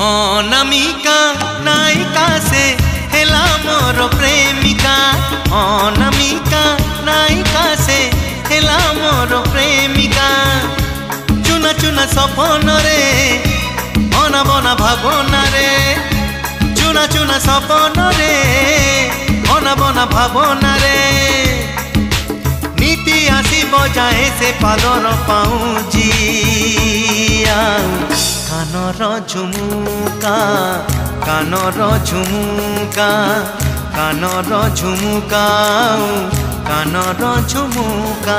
अनामिका नायिका से हेला मोर प्रेमिका। अनामिका नायिका से हेला मोर प्रेमिका। चुना चुना सपन रे बना बना भावना रे। चुना चुना सपन रे बना बना भावना रे। नीति आसी बजाए से पादर पाऊँजी कानर झुमुका कानर झुमुका कानर झुमुका कानर झुमुका।